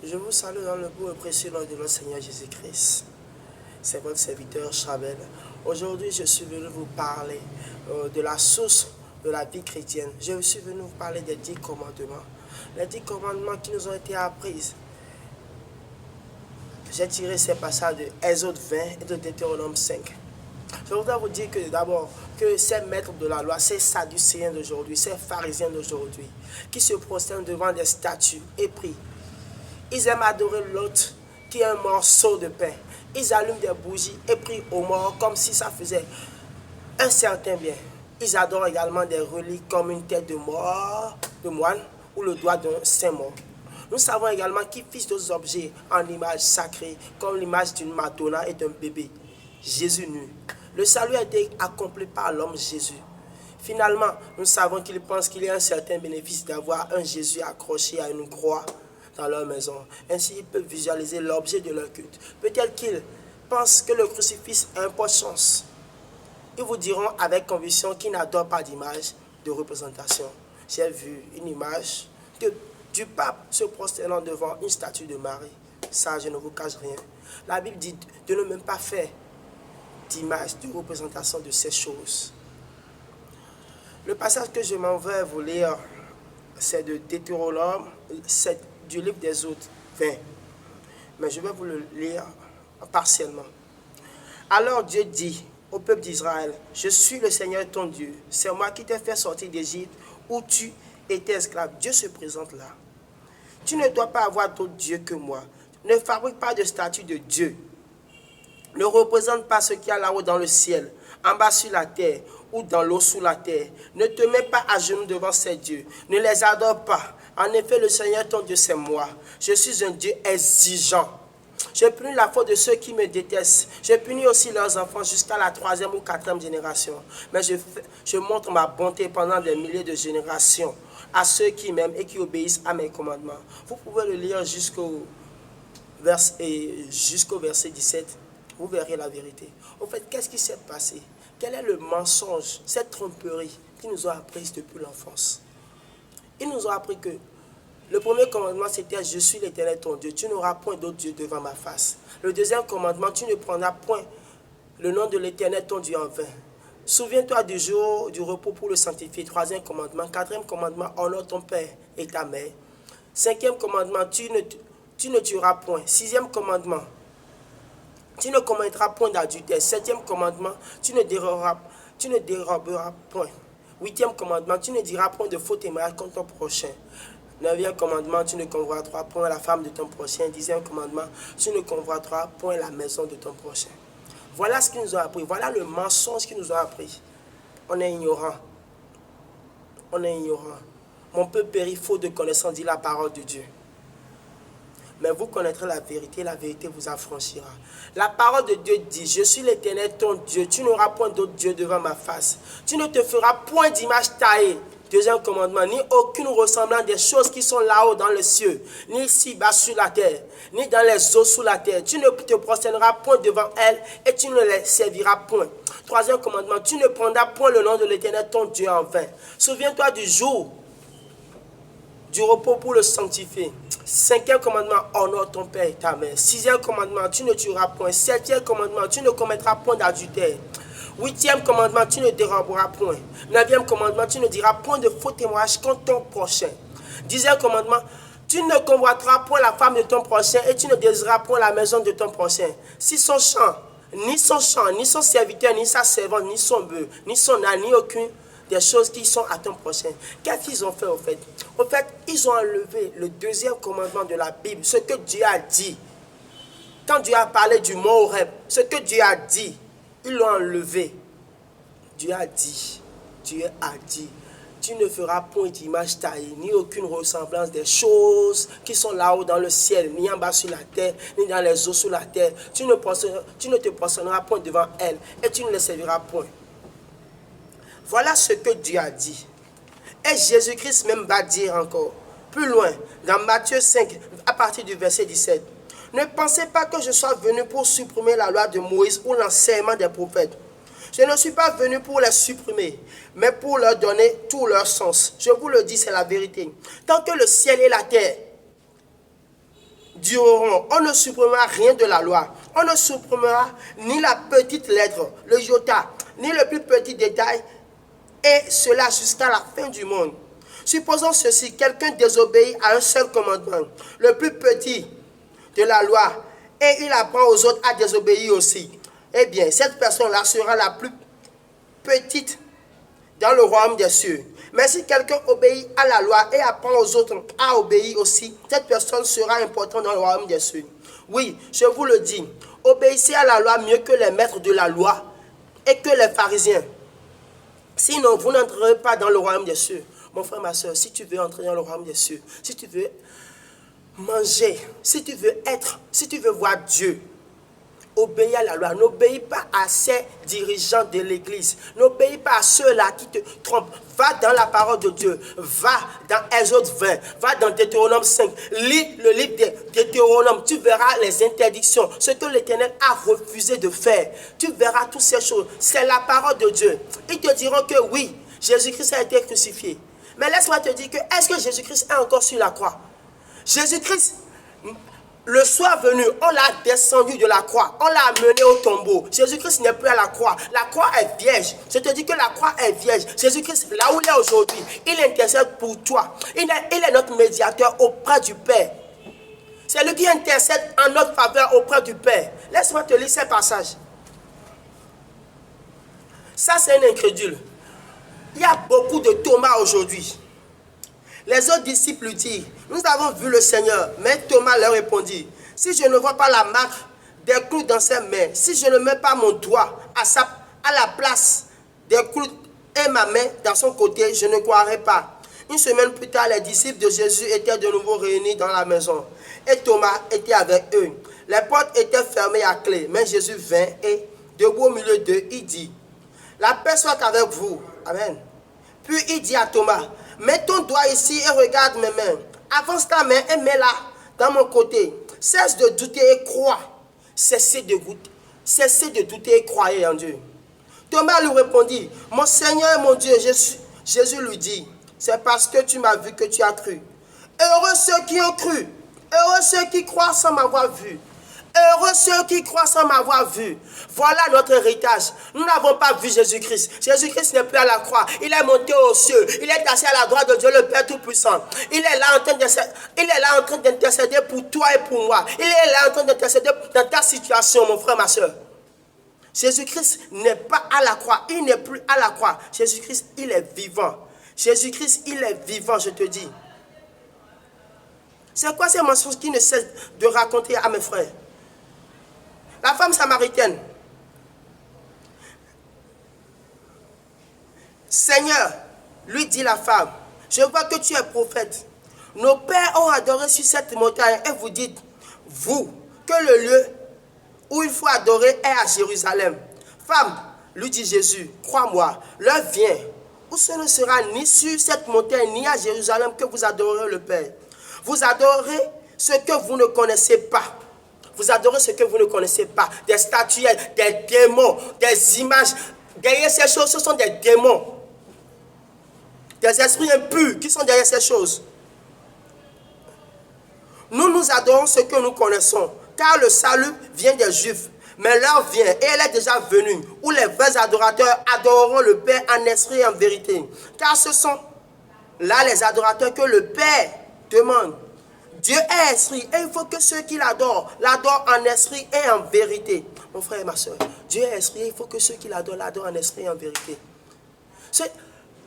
Je vous salue dans le beau et précieux nom de notre Seigneur Jésus-Christ. C'est votre serviteur Chavel. Aujourd'hui, je suis venu vous parler de la source de la vie chrétienne. Je suis venu vous parler des 10 commandements. Les 10 commandements qui nous ont été appris. J'ai tiré ces passages de Exode 20 et de Deutéronome 5. Je voudrais vous dire que d'abord, que ces maîtres de la loi, ces sadducéens d'aujourd'hui, ces pharisiens d'aujourd'hui, qui se prosternent devant des statues et prient, ils aiment adorer l'autre qui est un morceau de pain. Ils allument des bougies et prient aux morts comme si ça faisait un certain bien. Ils adorent également des reliques comme une tête de mort, de moine ou le doigt d'un saint mort. Nous savons également qu'ils fixent d'autres objets en image sacrée, comme l'image d'une Madonna et d'un bébé, Jésus nu. Le salut a été accompli par l'homme Jésus. Finalement, nous savons qu'ils pensent qu'il y a un certain bénéfice d'avoir un Jésus accroché à une croix dans leur maison. Ainsi, ils peuvent visualiser l'objet de leur culte. Peut-être qu'ils pensent que le crucifix a un peu de chance. Ils vous diront avec conviction qu'ils n'adorent pas d'image de représentation. J'ai vu une image du pape se prosternant devant une statue de Marie. Ça, je ne vous cache rien. La Bible dit de ne même pas faire d'image, de représentation de ces choses. Le passage que je m'en vais vous lire, c'est de Deutéronome, c'est du livre des Exode 20. Mais je vais vous le lire partiellement. Alors Dieu dit au peuple d'Israël, je suis le Seigneur ton Dieu. C'est moi qui t'ai fait sortir d'Égypte où tu étais esclave. Dieu se présente là. Tu ne dois pas avoir d'autre Dieu que moi. Ne fabrique pas de statue de Dieu. Ne représente pas ce qu'il y a là-haut dans le ciel, en bas sur la terre ou dans l'eau sous la terre. Ne te mets pas à genoux devant ces dieux. Ne les adore pas. En effet, le Seigneur ton Dieu, c'est moi. Je suis un Dieu exigeant. Je punis la faute de ceux qui me détestent. Je punis aussi leurs enfants jusqu'à la 3e ou 4e génération. Mais je montre ma bonté pendant des milliers de générations à ceux qui m'aiment et qui obéissent à mes commandements. Vous pouvez le lire jusqu'au verset 17. Vous verrez la vérité. Au fait, qu'est-ce qui s'est passé? Quel est le mensonge, cette tromperie qui nous ont appris depuis l'enfance? Ils nous ont appris que le premier commandement, c'était « Je suis l'Éternel ton Dieu, tu n'auras point d'autre Dieu devant ma face ». Le deuxième commandement, tu ne prendras point le nom de l'Éternel ton Dieu en vain. Souviens-toi du jour du repos pour le sanctifier. Troisième commandement. Quatrième commandement, honore ton père et ta mère. Cinquième commandement, tu ne tueras point. Sixième commandement, tu ne commettras point d'adultère. Septième commandement, tu ne déroberas point. Huitième commandement, tu ne diras point de faux témoignage contre ton prochain. Neuvième commandement, tu ne convoiteras point la femme de ton prochain. Dixième commandement, tu ne convoiteras point la maison de ton prochain. Voilà ce qu'ils nous ont appris. Voilà le mensonge qu'ils nous ont appris. On est ignorant. On est ignorant. Mon peuple périt faute de connaissance, dit la parole de Dieu. Mais vous connaîtrez la vérité vous affranchira. La parole de Dieu dit, je suis l'Éternel ton Dieu, tu n'auras point d'autre Dieu devant ma face. Tu ne te feras point d'image taillée. Deuxième commandement, ni aucune ressemblance des choses qui sont là-haut dans les cieux, ni ici-bas sur la terre, ni dans les eaux sous la terre. Tu ne te prosterneras point devant elles et tu ne les serviras point. Troisième commandement, tu ne prendras point le nom de l'Éternel ton Dieu en vain. Souviens-toi du jour du repos pour le sanctifier. Cinquième commandement, honore ton père et ta mère. Sixième commandement, tu ne tueras point. Septième commandement, tu ne commettras point d'adultère. Huitième commandement, tu ne déroberas point. Neuvième commandement, tu ne diras point de faux témoignages contre ton prochain. Dixième commandement, tu ne convoiteras point la femme de ton prochain et tu ne désireras point la maison de ton prochain. Si son champ, ni son serviteur, ni sa servante, ni son bœuf, ni son âne, ni aucune des choses qui sont à ton prochain. Qu'est-ce qu'ils ont fait au fait? Au fait, ils ont enlevé le deuxième commandement de la Bible, ce que Dieu a dit. Quand Dieu a parlé du mont Horeb, ce que Dieu a dit, ils l'ont enlevé. Dieu a dit, tu ne feras point d'image taillée, ni aucune ressemblance des choses qui sont là-haut dans le ciel, ni en bas sur la terre, ni dans les eaux sous la terre. Tu ne te prosterneras point devant elles et tu ne les serviras point. Voilà ce que Dieu a dit. Et Jésus-Christ même va dire encore, plus loin, dans Matthieu 5, à partir du verset 17. Ne pensez pas que je sois venu pour supprimer la loi de Moïse ou l'enseignement des prophètes. Je ne suis pas venu pour les supprimer, mais pour leur donner tout leur sens. Je vous le dis, c'est la vérité. Tant que le ciel et la terre dureront. On ne supprimera rien de la loi. On ne supprimera ni la petite lettre, le iota, ni le plus petit détail, et cela jusqu'à la fin du monde. Supposons ceci, quelqu'un désobéit à un seul commandement, le plus petit de la loi, et il apprend aux autres à désobéir aussi. Eh bien, cette personne-là sera la plus petite dans le royaume des cieux. Mais si quelqu'un obéit à la loi et apprend aux autres à obéir aussi, cette personne sera importante dans le royaume des cieux. Oui, je vous le dis, obéissez à la loi mieux que les maîtres de la loi et que les pharisiens. Sinon, vous n'entrerez pas dans le royaume des cieux. Mon frère, ma soeur, si tu veux entrer dans le royaume des cieux, si tu veux manger, si tu veux voir Dieu, obéis à la loi. N'obéis pas à ces dirigeants de l'église. N'obéis pas à ceux-là qui te trompent. Va dans la parole de Dieu. Va dans Exode 20. Va dans Deutéronome 5. Lis le livre de Deutéronome. Tu verras les interdictions. Ce que l'Éternel a refusé de faire. Tu verras toutes ces choses. C'est la parole de Dieu. Ils te diront que oui, Jésus-Christ a été crucifié. Mais laisse-moi te dire que est-ce que Jésus-Christ est encore sur la croix? Jésus-Christ, le soir venu, on l'a descendu de la croix, on l'a amené au tombeau. Jésus-Christ n'est plus à la croix. La croix est vierge. Je te dis que la croix est vierge. Jésus-Christ, là où il est aujourd'hui, il intercède pour toi. Il est notre médiateur auprès du Père. C'est lui qui intercède en notre faveur auprès du Père. Laisse-moi te lire ces passages. Ça, c'est un incrédule. Il y a beaucoup de Thomas aujourd'hui. Les autres disciples lui disent, nous avons vu le Seigneur. Mais Thomas leur répondit, si je ne vois pas la marque des clous dans ses mains, si je ne mets pas mon doigt à la place des clous et ma main dans son côté, je ne croirai pas. Une semaine plus tard, les disciples de Jésus étaient de nouveau réunis dans la maison. Et Thomas était avec eux. Les portes étaient fermées à clé. Mais Jésus vint et, debout au milieu d'eux, il dit, la paix soit avec vous. Amen. Puis il dit à Thomas, mets ton doigt ici et regarde mes mains. Avance ta main et mets-la dans mon côté. Cesse de douter et crois. Cessez de douter et croyez en Dieu. Thomas lui répondit, mon Seigneur et mon Dieu. Jésus lui dit, c'est parce que tu m'as vu que tu as cru. Heureux ceux qui ont cru. Heureux ceux qui croient sans m'avoir vu. Heureux ceux qui croient sans m'avoir vu. Voilà notre héritage. Nous n'avons pas vu Jésus-Christ. Jésus-Christ n'est plus à la croix. Il est monté aux cieux. Il est assis à la droite de Dieu le Père Tout-Puissant. Il est là en train d'intercéder pour toi et pour moi. Il est là en train d'intercéder dans ta situation, mon frère, ma soeur. Jésus-Christ n'est pas à la croix. Il n'est plus à la croix. Jésus-Christ, il est vivant. Jésus-Christ, il est vivant, je te dis. C'est quoi ces mensonges qui ne cessent de raconter à mes frères? La femme samaritaine. Seigneur, lui dit la femme, je vois que tu es prophète. Nos pères ont adoré sur cette montagne et vous dites, vous, que le lieu où il faut adorer est à Jérusalem. Femme, lui dit Jésus, crois-moi, l'heure vient où ce ne sera ni sur cette montagne ni à Jérusalem que vous adorerez le Père. Vous adorez ce que vous ne connaissez pas. Vous adorez ce que vous ne connaissez pas. Des statuettes, des démons, des images. Derrière ces choses, ce sont des démons. Des esprits impurs qui sont derrière ces choses. Nous adorons ce que nous connaissons. Car le salut vient des Juifs. Mais l'heure vient, et elle est déjà venue, où les vrais adorateurs adoreront le Père en esprit et en vérité. Car ce sont là les adorateurs que le Père demande. Dieu est esprit et il faut que ceux qui l'adorent en esprit et en vérité. Mon frère et ma soeur, Dieu est esprit et il faut que ceux qui l'adorent en esprit et en vérité.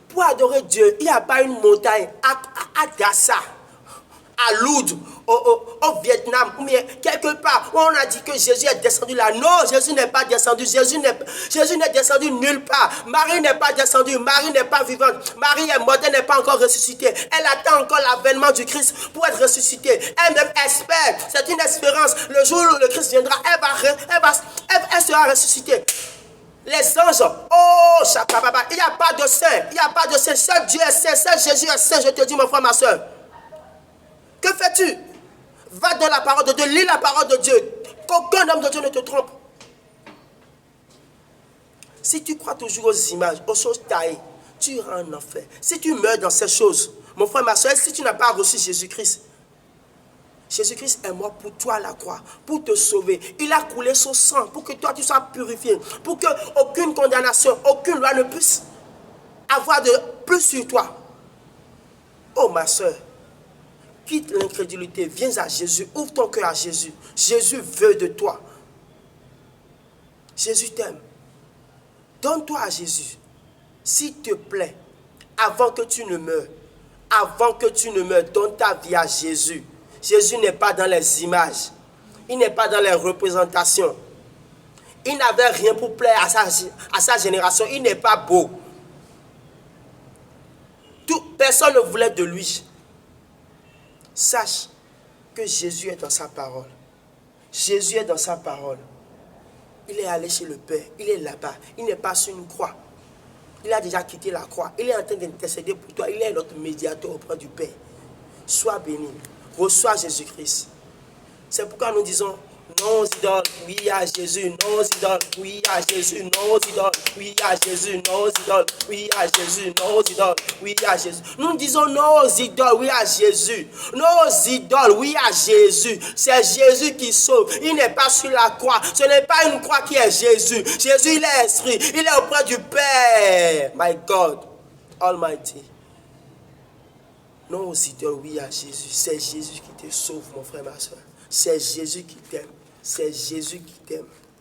Pour adorer Dieu, il n'y a pas une montagne à Gaza, à Lourdes, au Vietnam, ou bien quelque part où on a dit que Jésus est descendu là. Non, Jésus n'est pas descendu. Jésus n'est descendu nulle part. Marie n'est pas descendue. Marie n'est pas vivante. Marie est morte, elle n'est pas encore ressuscitée. Elle attend encore l'avènement du Christ pour être ressuscitée. Elle-même espère. C'est une espérance. Le jour où le Christ viendra, elle sera ressuscitée. Les anges, oh, chakababa, il n'y a pas de saint. Il n'y a pas de saint. Seul Dieu est saint. Seul Jésus est saint. Je te dis, mon frère, ma soeur. Que fais-tu? Va dans la parole de Dieu, lis la parole de Dieu. Qu'aucun homme de Dieu ne te trompe. Si tu crois toujours aux images, aux choses taillées, tu iras en enfer. Si tu meurs dans ces choses, mon frère, ma soeur, si tu n'as pas reçu Jésus-Christ, Jésus-Christ est mort pour toi à la croix, pour te sauver. Il a coulé son sang pour que toi tu sois purifié, pour qu'aucune condamnation, aucune loi ne puisse avoir de plus sur toi. Oh ma soeur, quitte l'incrédulité, viens à Jésus, ouvre ton cœur à Jésus. Jésus veut de toi. Jésus t'aime. Donne-toi à Jésus. S'il te plaît, avant que tu ne meures, donne ta vie à Jésus. Jésus n'est pas dans les images. Il n'est pas dans les représentations. Il n'avait rien pour plaire à sa génération. Il n'est pas beau. Personne ne voulait de lui. Sache que Jésus est dans sa parole. Jésus est dans sa parole. Il est allé chez le Père. Il est là-bas. Il n'est pas sur une croix. Il a déjà quitté la croix. Il est en train d'intercéder pour toi. Il est notre médiateur auprès du Père. Sois béni. Reçois Jésus-Christ. C'est pourquoi nous disons non aux idoles, oui à Jésus. Non aux idoles, oui à Jésus. Non aux idoles, oui à Jésus. Non aux idoles, oui à Jésus. Non aux idoles, oui à Jésus. Nous disons non aux idoles, oui à Jésus. Non aux idoles, oui à Jésus. C'est Jésus qui sauve. Il n'est pas sur la croix. Ce n'est pas une croix qui est Jésus. Jésus, il est esprit. Il est auprès du Père. My God Almighty. Non aux idoles, oui à Jésus. C'est Jésus qui te sauve, mon frère, ma soeur. C'est Jésus qui t'aime. C'est Jésus qui t'aime.